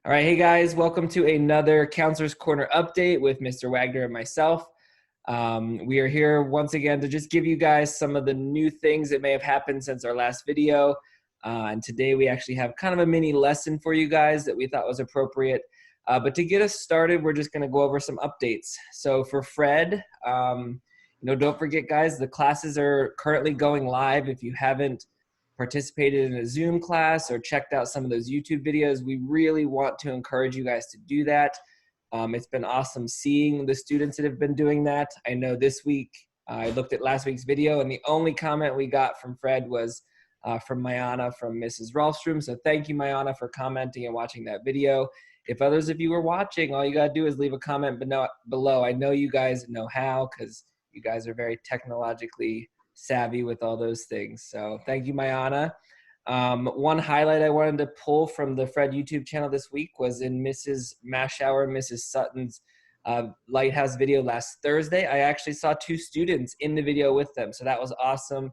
All right, hey guys, welcome to another Counselor's Corner update with Mr. Wagner and myself. We are here once again to just give you guys some of the new things that may have happened since our last video. And today we actually have kind of a mini lesson for you guys that we thought was appropriate. But to get us started, we're just going to go over some updates. So for Fred, don't forget, guys, the classes are currently going live. If you haven't participated in a Zoom class or checked out some of those YouTube videos, we really want to encourage you guys to do that. It's been awesome seeing the students that have been doing that. I know this week, I looked at last week's video and the only comment we got from Fred was from Mayana from Mrs. Rolfstrom. So thank you, Mayana, for commenting and watching that video. If others of you are watching, all you gotta do is leave a comment below. I know you guys know how, because you guys are very technologically savvy with all those things. So thank you, Mayana. One highlight I wanted to pull from the Fred YouTube channel this week was in Mrs. Mashour, Mrs. Sutton's Lighthouse video last Thursday. I actually saw two students in the video with them. So that was awesome,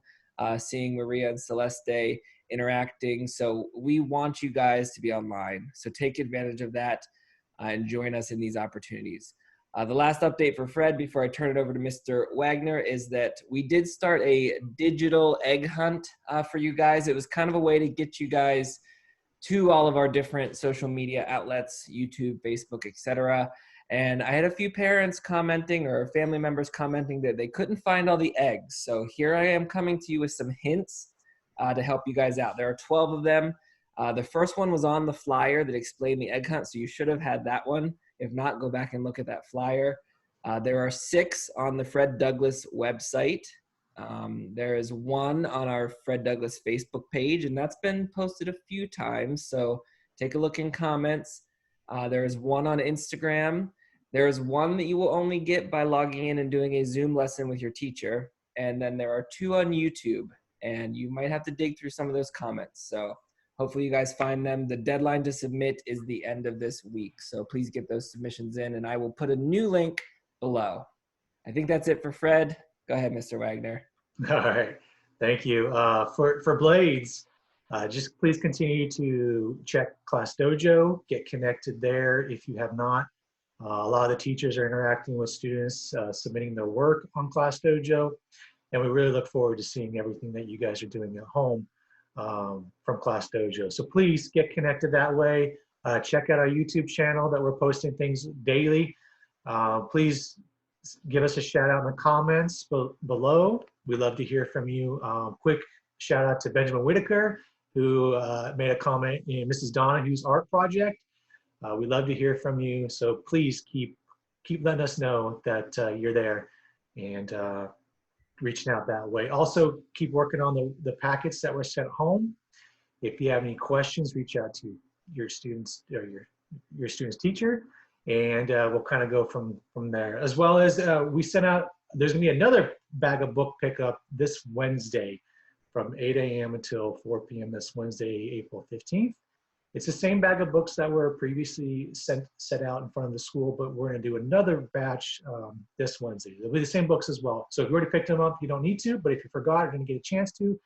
seeing Maria and Celeste interacting. So we want you guys to be online. So take advantage of that and join us in these opportunities. The last update for Fred before I turn it over to Mr. Wagner is that we did start a digital egg hunt for you guys. It was kind of a way to get you guys to all of our different social media outlets, YouTube, Facebook, etc. And I had a few parents commenting or family members commenting that they couldn't find all the eggs. So here I am coming to you with some hints to help you guys out. There are 12 of them. The first one was on the flyer that explained the egg hunt, so you should have had that one. If not, go back and look at that flyer. There are 6 on the Fred Douglass website. There is 1 on our Fred Douglass Facebook page, and that's been posted a few times, so take a look in comments. There is 1 on Instagram. There is 1 that you will only get by logging in and doing a Zoom lesson with your teacher. And then there are 2 on YouTube, and you might have to dig through some of those comments. So hopefully you guys find them. The deadline to submit is the end of this week. So please get those submissions in, and I will put a new link below. I think that's it for Fred. Go ahead, Mr. Wagner. All right, thank you. For Blades, just please continue to check Class Dojo, get connected there if you have not. A lot of the teachers are interacting with students, submitting their work on Class Dojo, and we really look forward to seeing everything that you guys are doing at home from Class Dojo. So please get connected that way. Check out our YouTube channel that we're posting things daily. Please give us a shout out in the comments below. We'd love to hear from you. Quick shout out to Benjamin Whitaker, who made a comment in Mrs. Donahue's art project. We'd love to hear from you. So please keep letting us know that you're there and reaching out that way. Also, keep working on the packets that were sent home. If you have any questions, reach out to your students or your student's teacher, and we'll kind of go from there. As well as we sent out, there's gonna be another bag of book pickup this Wednesday from 8 a.m. until 4 p.m. this Wednesday, April 15th. It's the same bag of books that were previously set out in front of the school, but we're going to do another batch this Wednesday. It'll be the same books as well. So if you already picked them up, you don't need to, but if you forgot, you're going to get a chance to,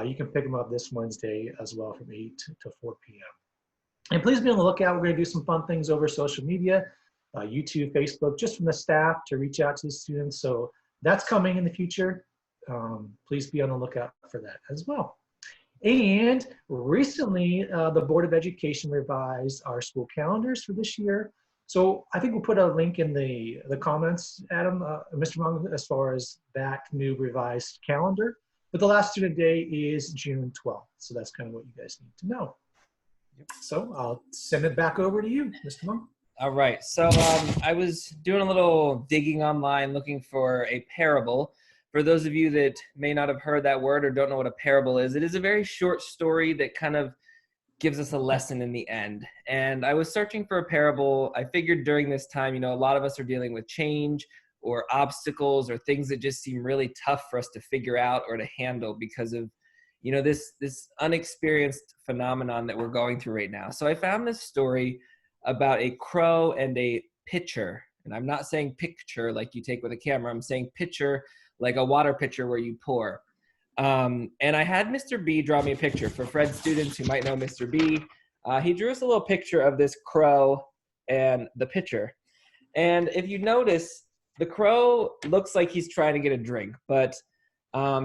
you can pick them up this Wednesday as well from 8 to 4 p.m. And please be on the lookout. We're going to do some fun things over social media, YouTube, Facebook, just from the staff to reach out to the students. So that's coming in the future. Please be on the lookout for that as well. And recently, the Board of Education revised our school calendars for this year. So I think we'll put a link in the comments, Adam, Mr. Mung, as far as that new revised calendar. But the last student day is June 12th. So that's kind of what you guys need to know. So I'll send it back over to you, Mr. Mung. All right. So I was doing a little digging online looking for a parable. For those of you that may not have heard that word or don't know what a parable is, it is a very short story that kind of gives us a lesson in the end. And I was searching for a parable. I figured during this time, a lot of us are dealing with change or obstacles or things that just seem really tough for us to figure out or to handle because of, this unexperienced phenomenon that we're going through right now. So I found this story about a crow and a pitcher. And I'm not saying picture like you take with a camera. I'm saying pitcher like a water pitcher where you pour. And I had Mr. B draw me a picture. For Fred students who might know Mr. B, he drew us a little picture of this crow and the pitcher. And if you notice, the crow looks like he's trying to get a drink, but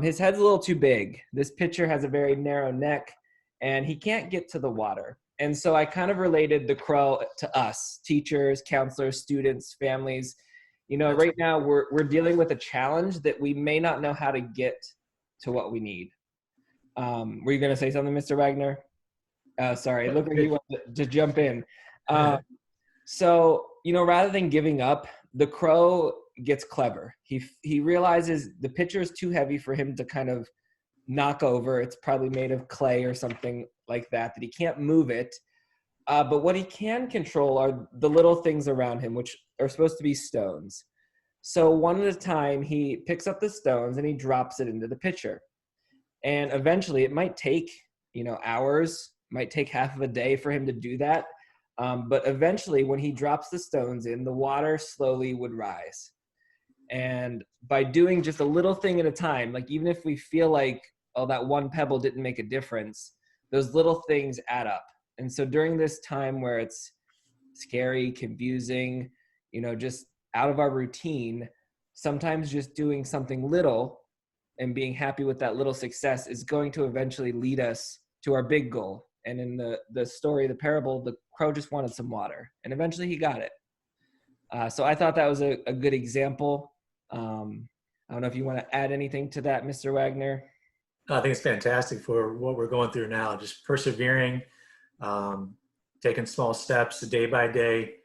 his head's a little too big. This pitcher has a very narrow neck, and he can't get to the water. And so I kind of related the crow to us, teachers, counselors, students, families. You know, right now we're dealing with a challenge that we may not know how to get to what we need. Were you going to say something, Mr. Wagner? Sorry, it looked like you wanted to jump in. So, you know, rather than giving up, the crow gets clever. He realizes the pitcher is too heavy for him to kind of knock over. It's probably made of clay or something like that he can't move it. But what he can control are the little things around him, which are supposed to be stones. So one at a time, he picks up the stones and he drops it into the pitcher. And eventually it might take, you know, hours, might take half of a day for him to do that. But eventually when he drops the stones in, the water slowly would rise. And by doing just a little thing at a time, like even if we feel like, oh, that one pebble didn't make a difference, those little things add up. And so during this time where it's scary, confusing, you know, just out of our routine, sometimes just doing something little and being happy with that little success is going to eventually lead us to our big goal. And in the story, the parable, the crow just wanted some water, and eventually he got it. So I thought that was a good example. I don't know if you want to add anything to that, Mr. Wagner. I think it's fantastic for what we're going through now, just persevering, taking small steps day by day.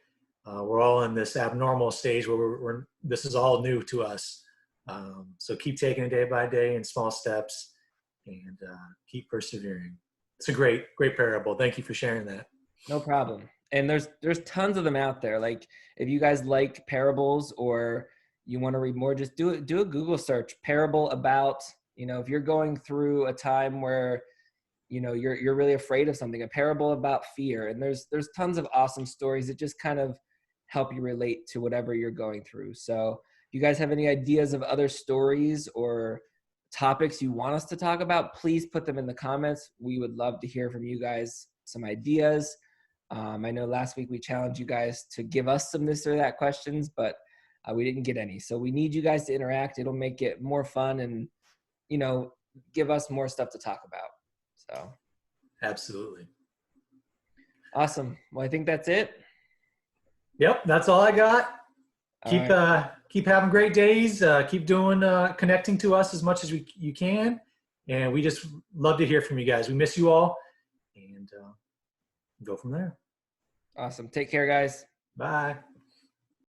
We're all in this abnormal stage where this is all new to us. So keep taking it day by day in small steps and keep persevering. It's a great parable. Thank you for sharing that. No problem. And there's tons of them out there. Like if you guys like parables or you want to read more, just do a Google search, parable about, you know, if you're going through a time where, you know, you're really afraid of something, a parable about fear. And there's tons of awesome stories that just kind of help you relate to whatever you're going through. So if you guys have any ideas of other stories or topics you want us to talk about, please put them in the comments. We would love to hear from you guys some ideas. I know last week we challenged you guys to give us some this or that questions, but we didn't get any. So we need you guys to interact. It'll make it more fun and, you know, give us more stuff to talk about. So. Absolutely. Awesome. Well, I think that's it. Yep, that's all I got. Keep having great days. Keep doing connecting to us as much as you can, and we just love to hear from you guys. We miss you all, and go from there. Awesome. Take care, guys. Bye.